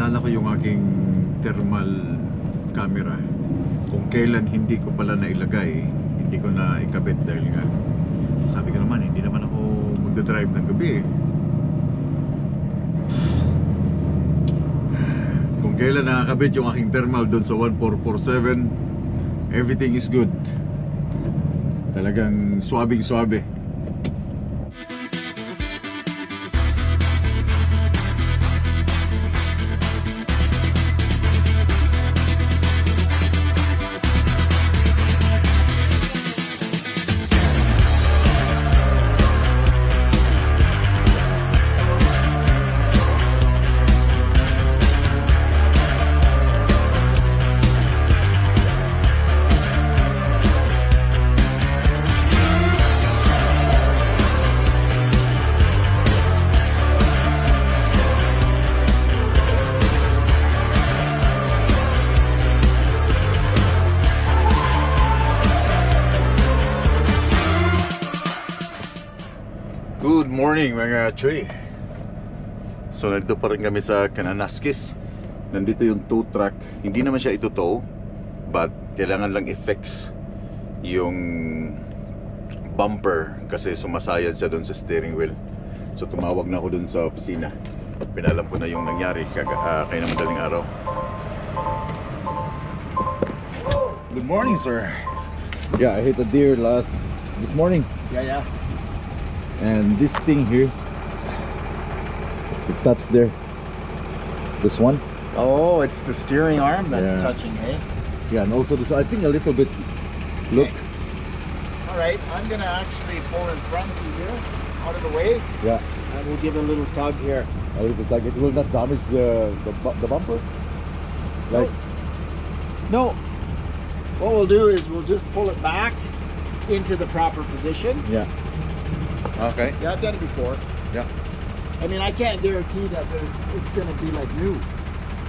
naalala ko yung aking thermal camera. Kung kailan hindi ko pala nailagay, hindi ko na ikabit dahil nga sabi ko naman, hindi naman ako magdadrive ng gabi eh. Kung kailan nakakabit yung aking thermal doon sa 1447, everything is good. Talagang swabing swabe. Good morning mga Choy. So nandito pa rin kami sa Kananaskis. Nandito yung tow truck. Hindi naman siya ito-tow, but kailangan lang i-fix yung bumper kasi sumasayad siya doon sa steering wheel. So tumawag na ako doon sa opisina. Pinalam ko na yung nangyari kaya na madaling araw. Good morning, sir. Yeah, I hit a deer this morning. Yeah. And this thing here, the touch there, this one. Oh, it's the steering arm that's Yeah. touching, eh? Yeah, and also this, I think a little bit, look. All right, I'm gonna actually pull in front of you here, out of the way, Yeah, and we'll give it a little tug here. a little tug. It will not damage the bumper. Like, No, what we'll do is we'll just pull it back into the proper position. yeah. Okay. Yeah, I've done it before. Yeah. I mean, I can't guarantee that it's gonna be like new,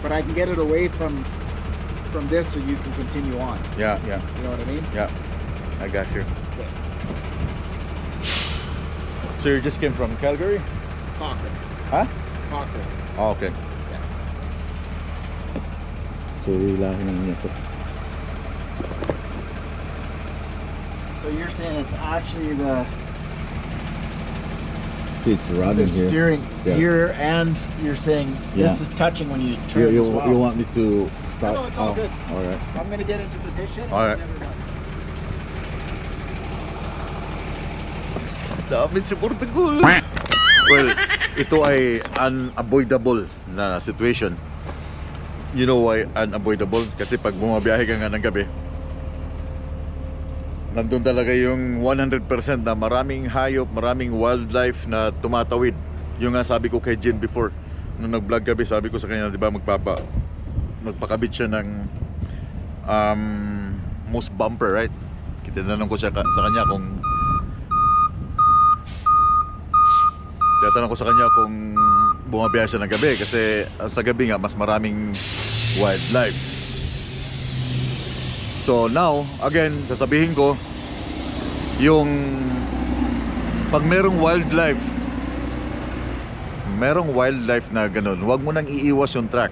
but I can get it away from this so you can continue on. Yeah. You know what I mean? Yeah. I got you. Okay. So you just came from Calgary? Cochrane. Huh? Cochrane. Oh, okay. Yeah. So ilahin na niya to. So you're saying it's actually the See, it's running here. steering Yeah. here, and you're saying Yeah. this is touching when you turn You as well. want me to start? No, it's all good. All right. I'm gonna get into position. All right. Dami si Portugal. Well, ito ay unavoidable na situation. You know why unavoidable? Kasi pag bumabiyahe ka nga ng gabi, nandun talaga yung 100% na maraming hayop, maraming wildlife na tumatawid. Yung nga sabi ko kay Jen before, nung nag-vlog gabi, sabi ko sa kanya, di ba, magpakabit siya ng moose bumper, right? Tinanong ko siya sa kanya kung bumabiyahe siya ng gabi kasi sa gabi nga mas maraming wildlife. So now, again, sasabihin ko yung pag merong wildlife na ganun, wag mo nang iiwas yung truck.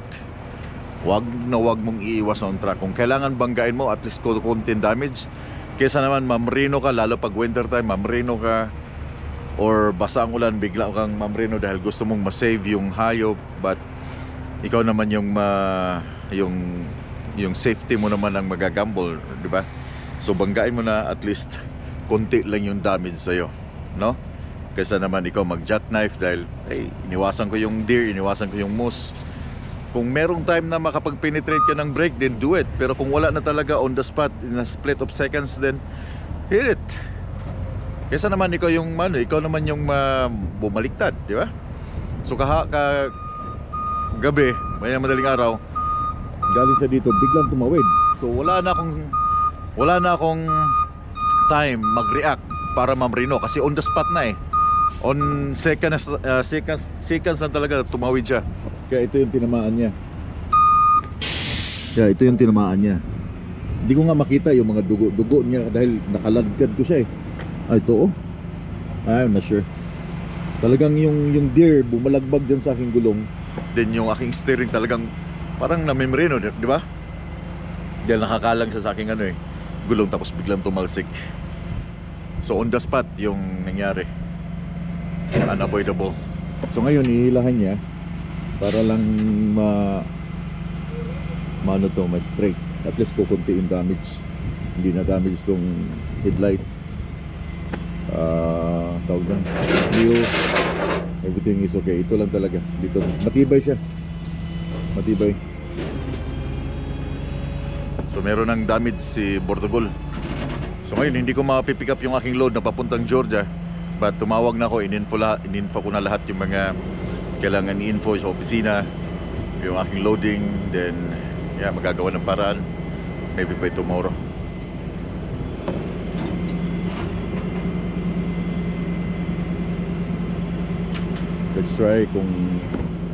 Wag mong iiwas yung truck. Kung kailangan banggain mo, at least konting damage kesa naman mamrino ka, lalo pag winter time, mamrino ka or basa ang ulan, bigla kang mamrino dahil gusto mong ma-save yung hayop, but ikaw naman yung safety mo naman ang magagamble, di ba? So banggain mo na, at least konti lang yung damage sa'yo, no? Kaysa naman ikaw mag-jackknife dahil iniwasan ko yung deer, iniwasan ko yung moose. Kung merong time na makapag-penetrate ka ng brake, then do it. Pero kung wala na talaga on the spot, in a split of seconds, then hit it. Kaysa naman ikaw naman yung bumaliktad, di ba? So gabi, madaling araw, galing siya dito, biglang tumawid. So wala na akong time mag-react para mamrino kasi on the spot na eh. On seconds na talaga tumawid siya. Kaya ito yung tinamaan niya. Hindi ko nga makita yung mga dugo niya dahil nakalagkad ko siya eh. Ito I'm not sure. Talagang yung deer bumalagbag dyan sa aking gulong. Then yung aking steering talagang parang namembreno, di ba? Dahil nakakalang siya sa aking gulong, tapos biglang tumalsik. So on the spot yung nangyari. Unavoidable. So ngayon ihilahan niya para lang ma-straight. At least kukunti yung damage. Hindi na damage tong headlight. Tawag lang, wheel, everything is okay. Ito lang talaga dito, matibay siya, matibay. So meron ng damage si Bortogol. So ngayon hindi ko mapipick up yung aking load na papuntang Georgia, but tumawag na ako, in-info ko na lahat yung mga kailangan i-info sa opisina, yung aking loading. Then yeah, magagawa ng paraan, maybe by tomorrow. Let's try kung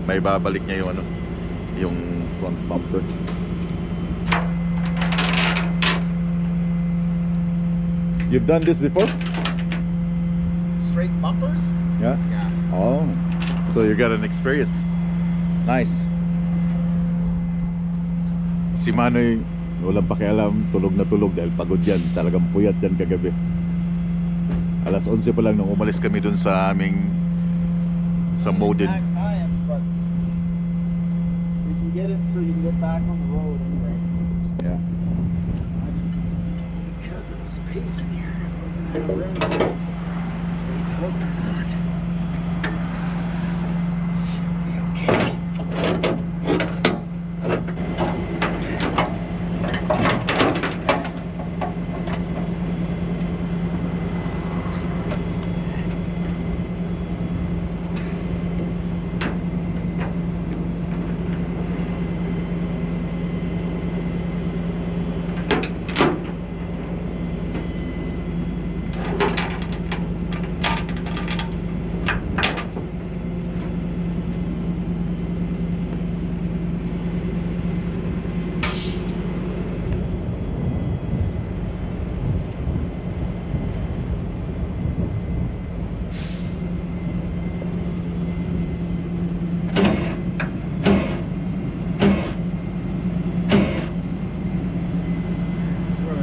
may babalik niya yung yung front bumper. You've done this before? Straight bumpers? Yeah. Yeah. Oh, so you got an experience. Nice. Si Manoy walang pakialam, tulog na tulog dahil pagod yan. Talagang puyat yan kagabi. Alas 11 pa lang nung umalis kami dun sa aming sa Modin. Exact science, but we can get it so you can get back on the road anyway. Yeah. I just, because of the space in here, we're gonna have room. Hope or not. Should be okay.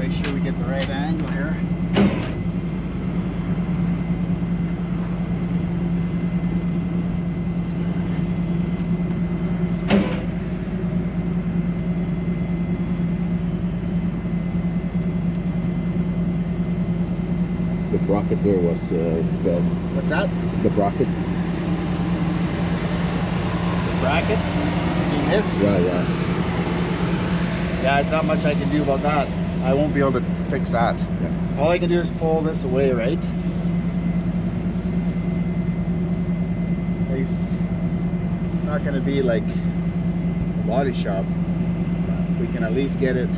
Make sure we get the right angle here. The bracket there was bad. What's that? The bracket. The bracket? You mean this? Yeah, yeah. Yeah, it's not much I can do about that. I won't be able to fix that. Yeah. All I can do is pull this away, right? It's not going to be like a body shop. We can at least get it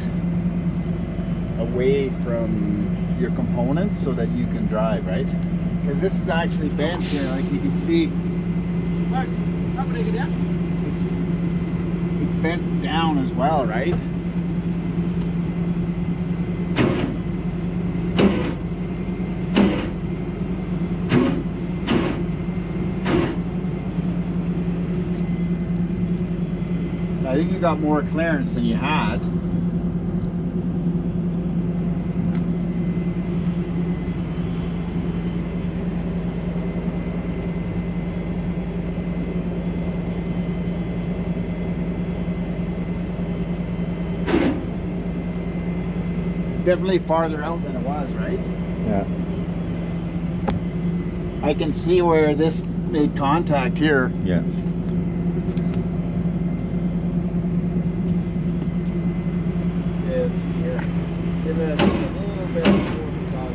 away from your components so that you can drive, right? Because this is actually bent here, like you can see. It's bent down as well, right? I think you got more clearance than you had. It's definitely farther out than it was, right? Yeah. I can see where this made contact here. Yeah. Let's see here. Give it just a little bit before we talk.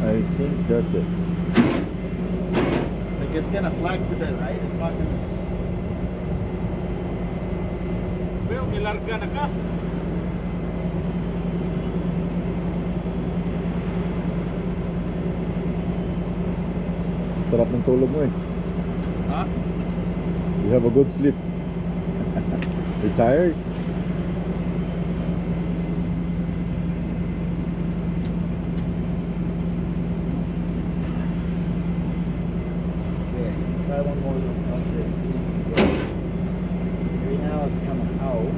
I think that's it. Like it's gonna flex a bit, right? It's not gonna. Well, may larga na ka. Sarap ng tulog mo eh. Ha? You have a good sleep. You're tired? Try one more look up here and see if we can get it. See, right now it's coming out.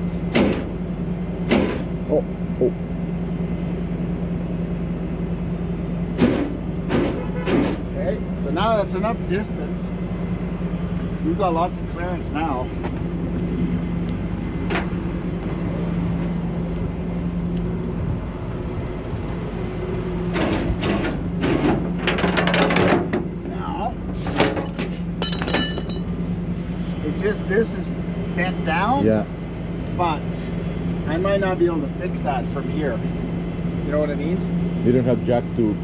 Oh, oh. Okay, so now that's enough distance. We've got lots of clearance now. Now, it's just this is bent down. Yeah. But I might not be able to fix that from here. You know what I mean? You don't have jack to.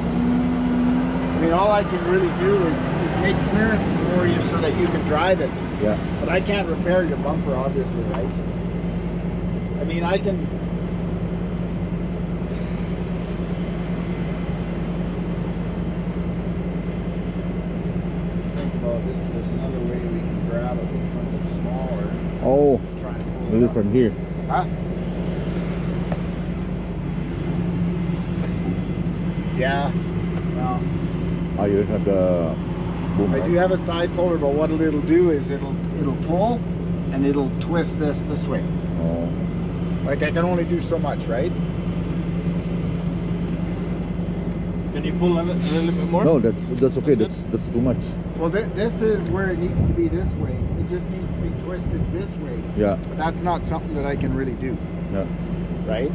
I mean, all I can really do is make clearance for you so that you can drive it. Yeah. But I can't repair your bumper, obviously, right? I mean, I can. Think about this. There's another way we can grab it with something smaller. Oh, Try and pull do it it up. from here. Huh? Yeah. Well, Oh, you don't have the boom. I right? do have a side puller, but what it'll do is it'll pull and it'll twist this way. Oh. Like I can only do so much, right? Can you pull a little bit more? No, that's okay. That's too much. Well, this is where it needs to be this way. It just needs to be twisted this way. Yeah. But that's not something that I can really do, Yeah. right?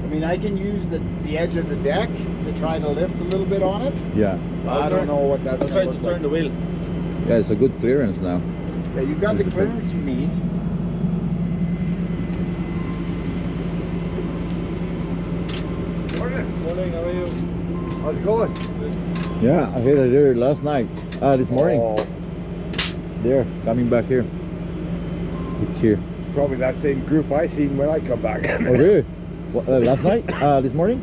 I mean, I can use the edge of the deck to try to lift a little bit on it. Yeah. But I don't know what that's I'll going try to to look turn like. the wheel. Yeah, it's a good clearance now. Yeah, you've got the Here's the thing. clearance you need. Morning, how are you? How's it going? Yeah, I hit it there last night. This morning. Oh, There, coming back here. Hit here. Probably that same group I seen when I come back. Oh really? What, last night? This morning?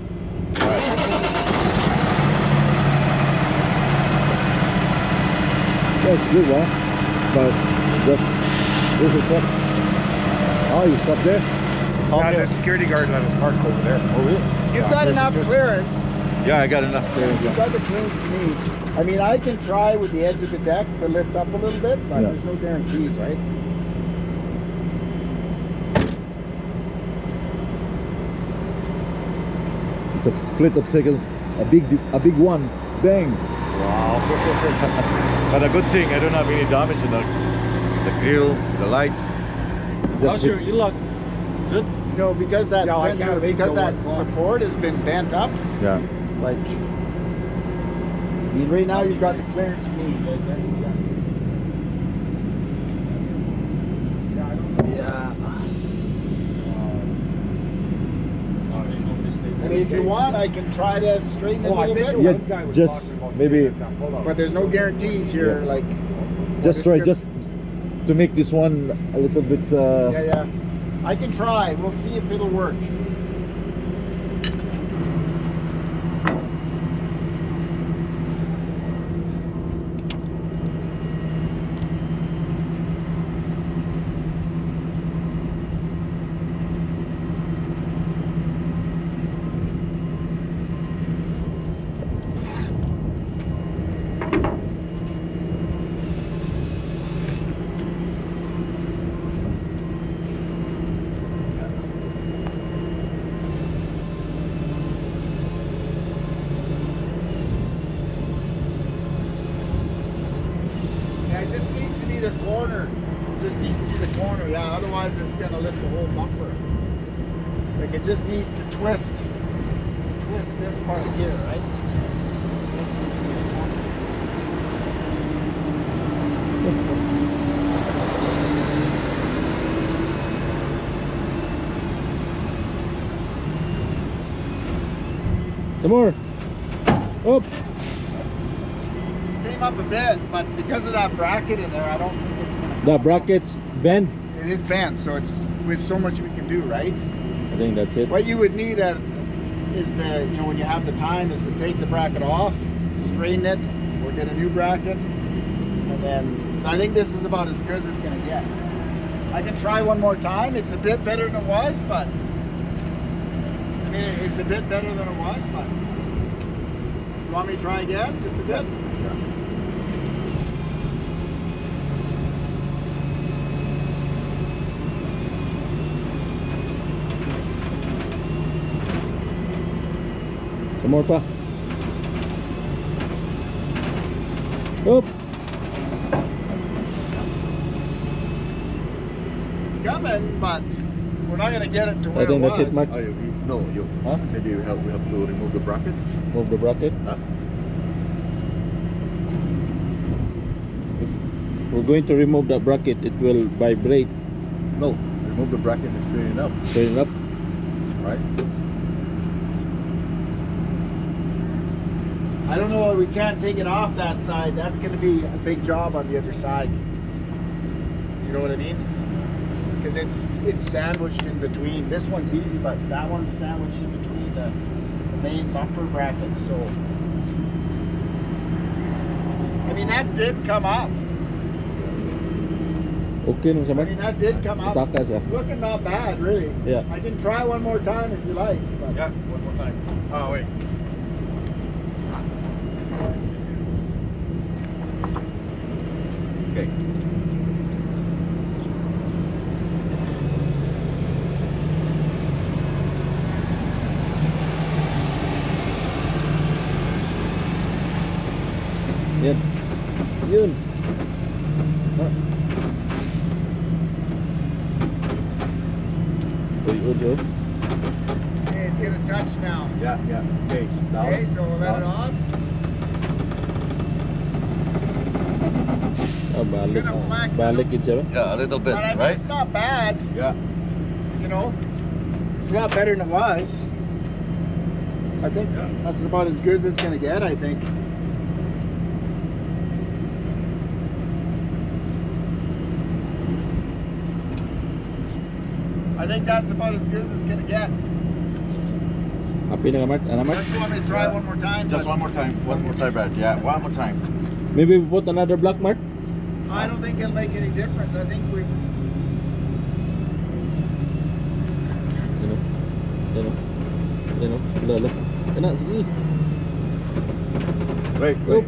Yeah, it's a good one. But just there's a truck. Oh, you stopped there? Yeah, the security guard let us park over there. Oh really? you've got enough clearance. Yeah, I got enough clearance. You've got the clearance you need. I mean, I can try with the edge of the deck to lift up a little bit, but Yeah. there's no guarantees, right? It's a split of seconds. A big one. Bang. Wow. But a good thing, I don't have any damage in the grill, the lights. How's Just your e-lock? Good? You know, because that No, I center, can't make because no that 1 o'clock. support has been bent up, yeah. like, I mean, right now you've got the clearance you need. I mean, if you want, I can try to straighten it a Oh, I little think bit. the Yeah, one guy was just talking about maybe- saying that. Hold on. But there's no guarantees here, Yeah. like, Just it's try, good. just to make this one a little bit. yeah. I can try. We'll see if it'll work. Yeah, it just needs to be the corner. It just needs to be the corner, yeah. Otherwise, it's gonna lift the whole bumper. Like it just needs to twist this part here, right? This needs to be the corner. Some more. Up. Came up a bit, but because of that bracket in there, I don't think it's gonna. The brackets bend. It is bent, so it's with so much we can do, right? I think that's it. What you would need is to, you know, when you have the time, is to take the bracket off, straighten it, or get a new bracket, and And then, so I think this is about as good as it's gonna get. I can try one more time. It's a bit better than it was, but I mean, it's a bit better than it was, but you want me to try again? Just a bit? Some more pa. Up. It's coming, but we're not gonna get it to where I think it that's was. it, Mark. Oh, you Huh? maybe we have to remove the bracket. Move the bracket. Huh? If we're going to remove that bracket, it will vibrate. No, remove the bracket and straighten it up, Straighten up. right? I don't know, we can't take it off that side. That's gonna be a big job on the other side. Do you know what I mean? Because it's sandwiched in between. This one's easy, but that one's sandwiched in between the main bumper bracket. So, I mean, that did come up. Okay nung I sama. mean, that did come up. Saka siya. It's looking not bad, really. Yeah. I can try one more time if you like. But Yeah, one more time. Oh wait. Okay. Yan. Yun. Ha? Uy, Ojo. okay, it's gonna touch now. Yeah, yeah. Okay. Down. Okay, so we'll let it off. Ah, balik. It's gonna flex. Balik it siya ba? Yeah, a little bit, But I mean, right? it's not bad. Yeah. You know, it's a lot better than it was. I think Yeah. that's about as good as it's gonna get, I think. I think that's about as good as it's gonna get. Happy na ka, Mark? Ano, Mark? Unless you want me to try one more time. Just but one more time. One more time, Brad. Yeah, one more time. Maybe we put another block, Mark? I don't think it'll make any difference. I think we. Yan o. Yan o. Yan o. Lala. Yan na, sige. Wait, Oh. wait.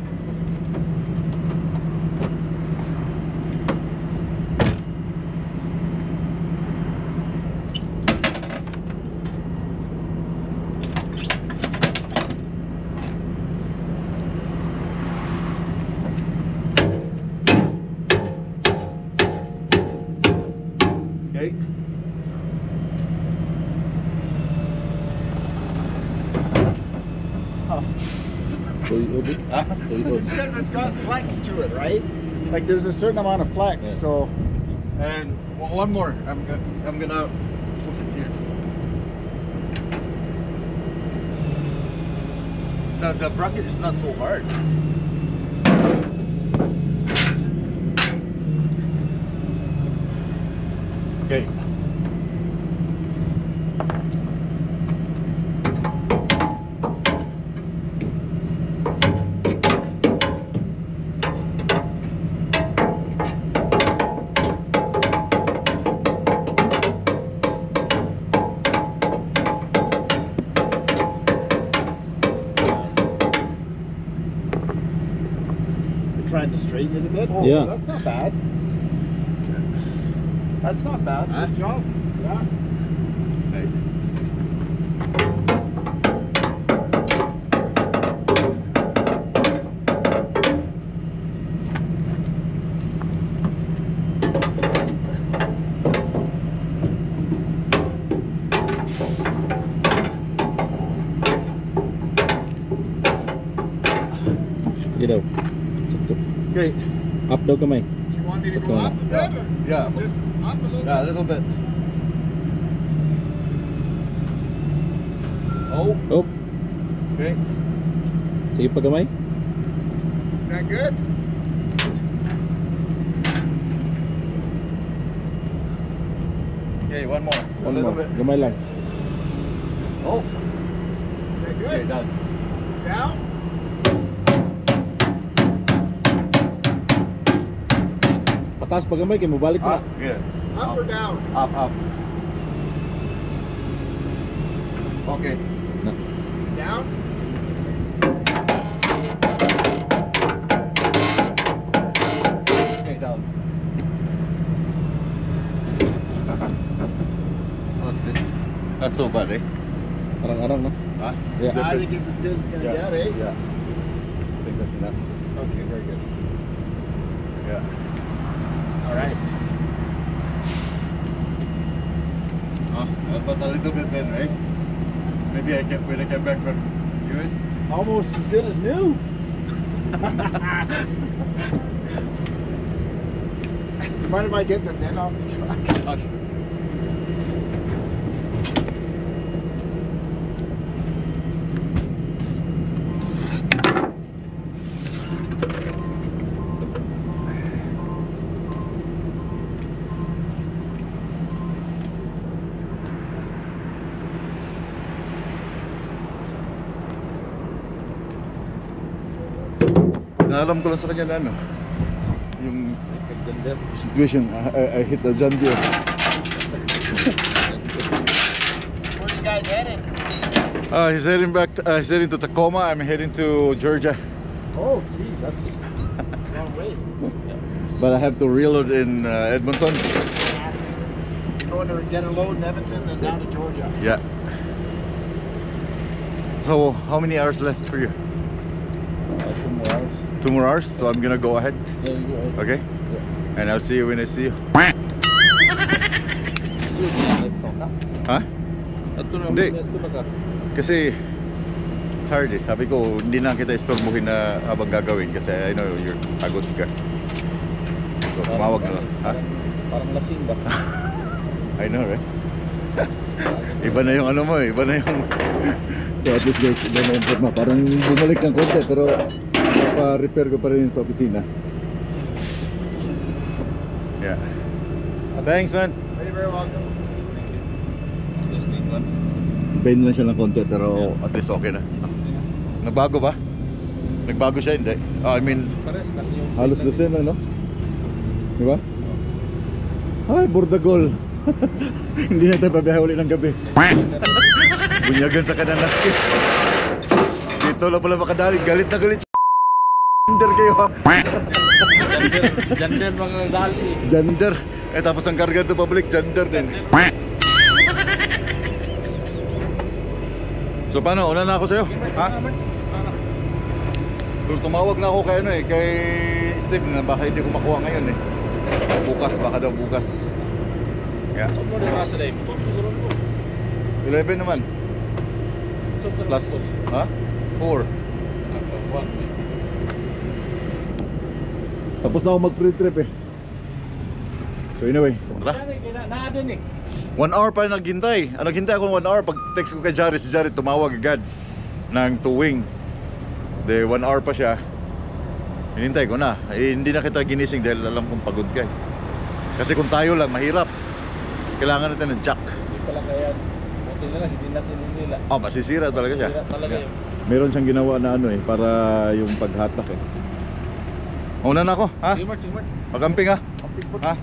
Okay. Uy, Ojo. Uy, It's Ojo. because it's got flex to it, right? Like there's a certain amount of flex, Yeah. so. And one more. I'm gonna put it here. The bracket is not so hard. Okay. You're trying to straighten it a bit. Oh, Yeah. that's not bad. That's not bad. Huh? Good job. Yeah. Okay. Sige daw. Sakto. Okay. Up daw kamay. Do you want me to Sakto go na. up a bit? Or Yeah. just up a little Yeah, a little bit. Oh. Oh. Okay. Sige pa kamay. Is that good? Okay, one more. One a little more. bit. Gamay lang. Oh. Is that Okay, good? done. Down? Pataas pa gamay kay mo balik na. Yeah. Up or down? Up, up. Okay. Down? Okay, down. Oh, this, not so bad, eh? Arang-arang no. Huh? Yeah. I think it's as good as it's gonna get, eh? Yeah. I think that's enough. Okay, very good. Yeah. All right. But a little bit better, right? Maybe when I come back from US. Almost as good as new. Do you mind if I get the men off the truck? Okay. Naalam ko lang sa kanya na ano, yung situation, I hit the John Deere. Where you guys headed? He's heading back, he's heading to Tacoma, I'm heading to Georgia. Oh, geez, that's a long ways. But I have to reload in Edmonton. Going to get a load in Edmonton and down to Georgia. Yeah. So, how many hours left for you? 2 more hours. 2 more hours, so I'm gonna go ahead, Yeah, you go ahead. okay? Yeah. And I'll see you when I see you. Ha? Ito na, Hindi. ito na ka. Kasi it's hard eh. Sabi ko, hindi na kita istorbohin na habang gagawin kasi I know you're pagod ka. So, tumawag na lang. Ha? Parang lasing ba? I know, right? Iba na yung ano mo eh. Iba na yung... So at least guys, iba na yung forma. Parang bumalik ng konti pero pa-repair ko pa rin sa opisina. Yeah. Thanks, man. You're very welcome. Bend lang siya ng konti pero at least okay na. Nagbago ba? Nagbago siya, hindi? I mean, Pares lang yung halos the same lang, no? Di ba? Ay, Bordagol. Hindi na tayo pabiyahe ulit ng gabi. Bunyagan sa kanan na skis. Dito lang pala makadali. Galit na galit. Jander kayo ha. Jander mga dali. Jander. Eh tapos ang karga ito pabalik. Jander din. So paano? Una na ako sa'yo? Ha? Pero tumawag na ako kay ano eh. Kay Steve na baka hindi ko makuha ngayon eh. Bukas. Baka daw bukas. Yeah. 11 naman. Plus, ha? 4. Tapos na ako mag-pre-trip eh. So anyway, tara. 1 hour pa naghintay. Naghintay ako 1 hour. Pag text ko kay Jared, si Jared tumawag agad ng tuwing. De 1 hour pa siya. Hinintay ko na. Eh, hindi na kita ginising dahil alam kong pagod ka eh. Kasi kung tayo lang, mahirap. Kailangan natin ng jack. Hindi pala kaya. Buti na lang, hindi natin nila. Oh, masisira talaga siya. Masisira talaga yun. Meron siyang ginawa na ano eh, para yung paghatak eh. Una na ako, ha? Sige, Mark, sige, Mark. Pag-camping ha? Ha?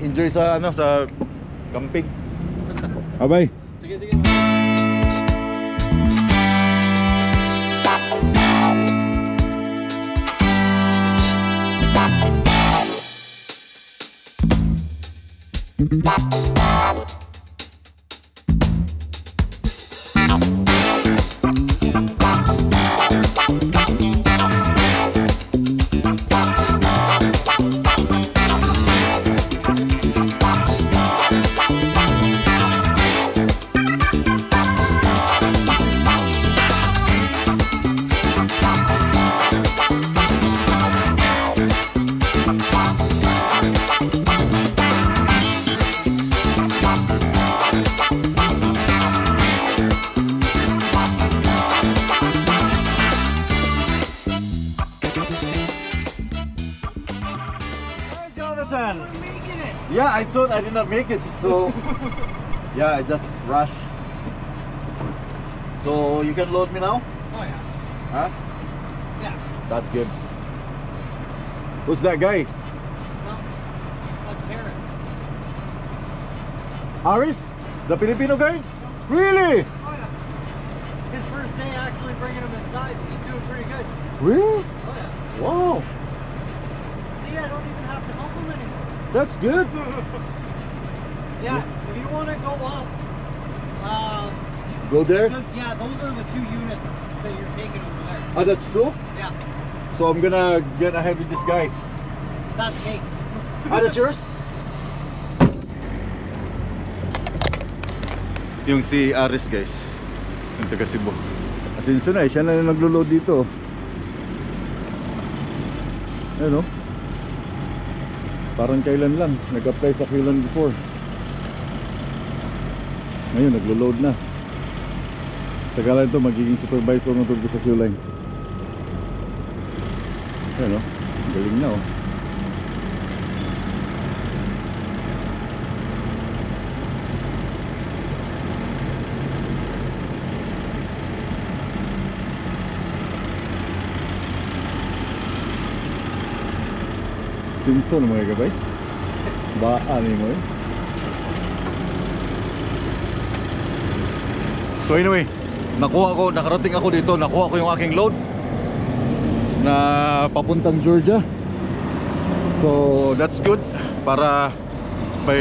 Enjoy sa ano, sa camping. Bye-bye. Sige, sige. Yeah, I thought I did not make it, so yeah, I just rushed. So you can load me now? Oh yeah. Huh? Yeah. That's good. Who's that guy? No. Aris? The Filipino guy? Really? Oh yeah. His first day actually bringing him inside. He's doing pretty good. Really? Oh yeah. Wow, See, I don't even have to help him anymore. that's good. Yeah, if you want to go up, Go there. because yeah, those are the 2 units that you're taking over there. Ah, that's two? Yeah, So I'm gonna get ahead with this guy. that's me. Ah, that's yours? Yung si Aris guys, yung taga Cebu. Asinso na eh, siya na yung naglo-load dito. Ano? Parang kailan lang, nag-apply sa kailan before. Ngayon, naglo-load na. Tagalan ito, magiging supervisor na ito sa Q-Line. Ano? Galing na oh. Sinso na mga gabay. Baan mo eh. So anyway, nakarating ako dito, nakuha ko yung aking load na papuntang Georgia. So that's good para by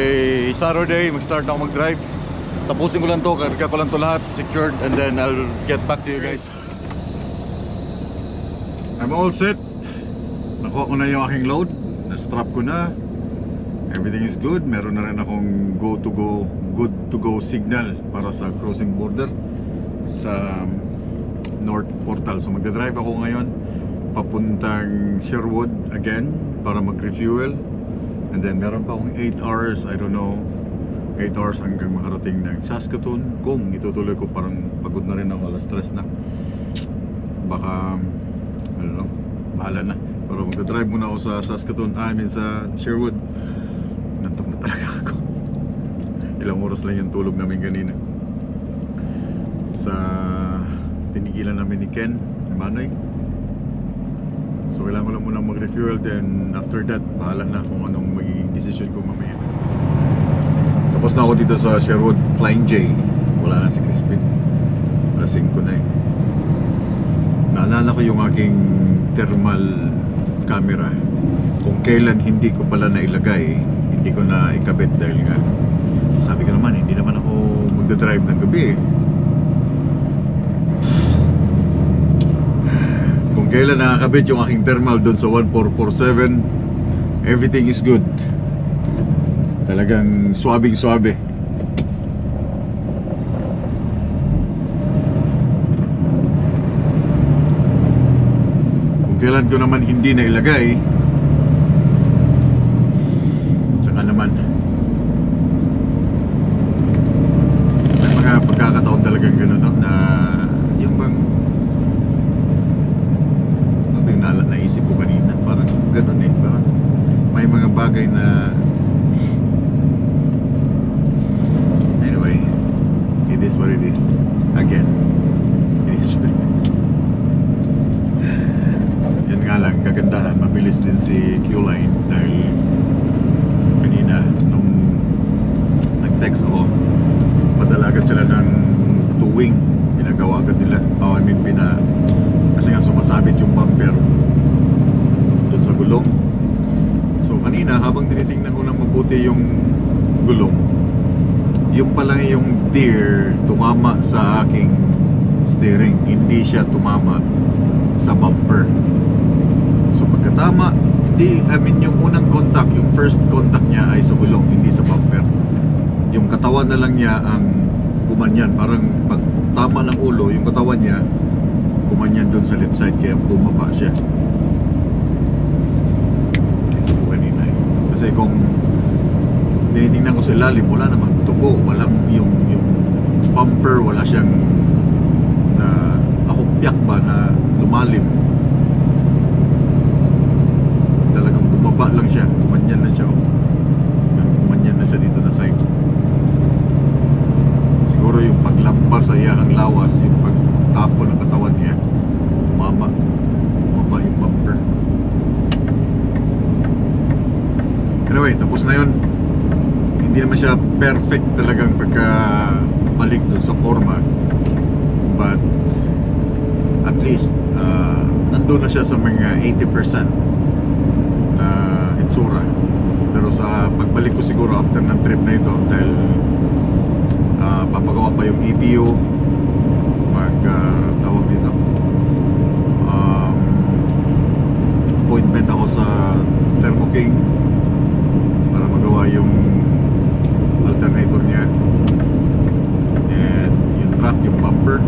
Saturday mag-start na ako mag-drive. Tapusin ko lang to, karga ko lang to lahat, secured, and then I'll get back to you guys. I'm all set. Nakuha ko na yung aking load. Na-strap ko na. Everything is good. Meron na rin akong good to go signal para sa crossing border sa North Portal. So magdadrive ako ngayon papuntang Sherwood again para mag-refuel. And then meron pa akong 8 hours, I don't know, 8 hours hanggang makarating ng Saskatoon. Kung itutuloy ko, parang pagod na rin ako, alas 3 na. Baka, I don't know, bahala na. Pero magdadrive muna ako sa Saskatoon, sa Sherwood. Nantok na talaga ako. Ilang oras lang yung tulog namin kanina. Sa tinigilan namin ni Ken, ni Manoy. So kailangan ko lang muna mag-refuel. Then after that, bahala na kung anong magiging decision ko mamaya. Tapos na ako dito sa Sherwood Flying J. Wala na si Crispin. Alas 5 na eh. Naalala ko yung aking thermal camera. Kung kailan hindi ko pala nailagay, hindi ko na ikabit dahil nga sabi ko naman, hindi naman ako magdadrive ng gabi eh. Kung kailan nakakabit yung aking thermal doon sa 1447, everything is good. Talagang swabing swabe. Kung kailan ko naman hindi na ilagay, tsaka naman may mga pagkakataon talagang gano'n, no? Na yung bang naisip ko kanina, parang gano'n eh, parang may mga bagay na anyway, it is what it is. Again, it is what it is. Yan nga lang, kagandahan, mabilis din si Q-Line dahil kanina nung nag-text ako, padala agad sila ng tuwing, pinagawa agad nila. I mean, kasi nga sumasabit yung bumper doon sa gulong. So kanina, habang tinitingnan ko ng mabuti yung gulong, yung pala yung deer tumama sa aking steering, hindi siya tumama sa bumper. So pagkatama, yung unang contact, yung first contact niya ay sa gulong, hindi sa bumper. Yung katawan na lang niya ang gumanyan, parang pag tama ng ulo, yung katawan niya gumanyan doon sa left side, kaya bumaba siya. Kasi po kanina eh. Kasi kung tinitingnan ko sa ilalim, wala namang tubo, walang yung bumper, wala siyang na ahupyak ba na lumalim. Talagang bumaba lang siya, gumanyan lang siya, gumanyan lang siya dito na side. Siguro yung paglampas sa iyang lawas, yung pagtapo ng katawan niya, bumaba yung bumper. Anyway, tapos na yun. hindi naman siya perfect talagang pagkabalik dun sa forma, but at least nandun na siya sa mga 80% na itsura. Pero sa pagbalik ko siguro after ng trip na ito, dahil papagawa pa yung EPU, tawag dito, appointment ako sa Thermo King para magawa yung alternator niya, and yung truck, yung bumper,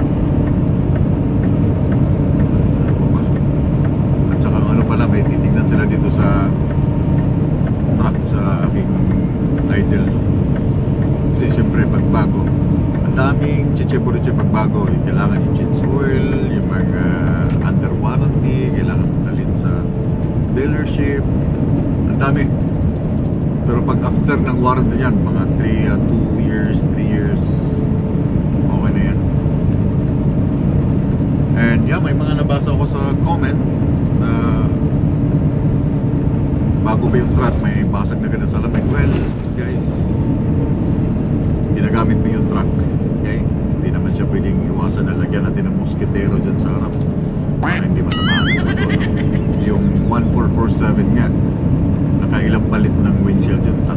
at saka ano pala, may titignan sila dito sa truck sa aking idle. Kasi siyempre pagbago, ang daming chichiburiche pagbago. Kailangan yung change oil, yung mga under warranty, kailangan dalhin sa dealership, ang dami. Pero pag after ng warranty yan, mga 2 years, 3 years, okay na yan. And yeah, may mga nabasa ko sa comment na bago pa yung truck, may basag na ganda sa salamin. Well, guys, ginagamit mo yung truck, okay? Hindi naman siya pwedeng iwasan na lagyan natin ng moskitero dyan sa harap para hindi matamaan yung motor. Yung 1447 nga, nakailang palit ng windshield yun? 3.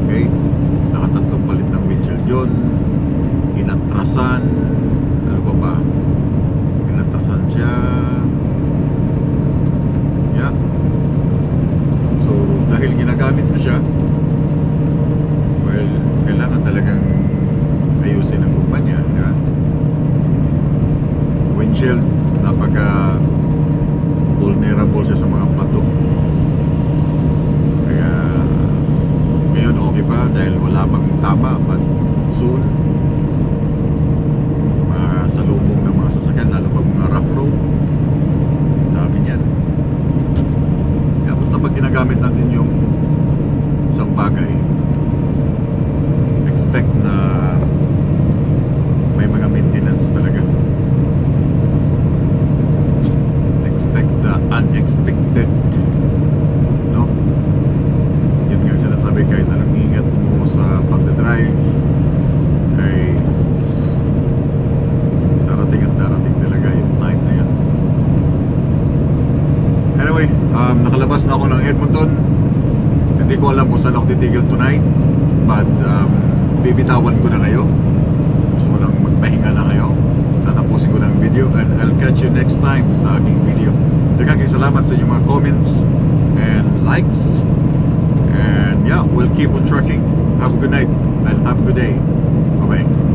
Okay? Nakatatlong palit ng windshield yun. Inatrasan. Ano pa ba? Inatrasan siya. Yeah. So, dahil ginagamit mo siya, well, kailangan talagang ayusin ang kumpanya, di ba? Windshield, napaka vulnerable siya sa mga bato. Kaya ngayon okay pa dahil wala pang tama, but soon mga salubong ng mga sasakyan, lalo pa mga rough road, dami niyan. Kaya basta pag ginagamit natin yung isang bagay, expect na may mga maintenance talaga. Expect the unexpected, no? Yun nga sinasabi, kahit anong ingat mo sa pagdadrive, ay darating at darating talaga yung time na yan. Anyway, nakalabas na ako ng Edmonton. Hindi ko alam kung saan ako titigil tonight, but bibitawan ko na kayo. Gusto ko lang magpahinga na kayo. Tatapusin ko ng video, and I'll catch you next time sa aking video. Daghang salamat sa inyong mga comments and likes, and yeah, we'll keep on trucking. Have a good night and have a good day. Bye bye.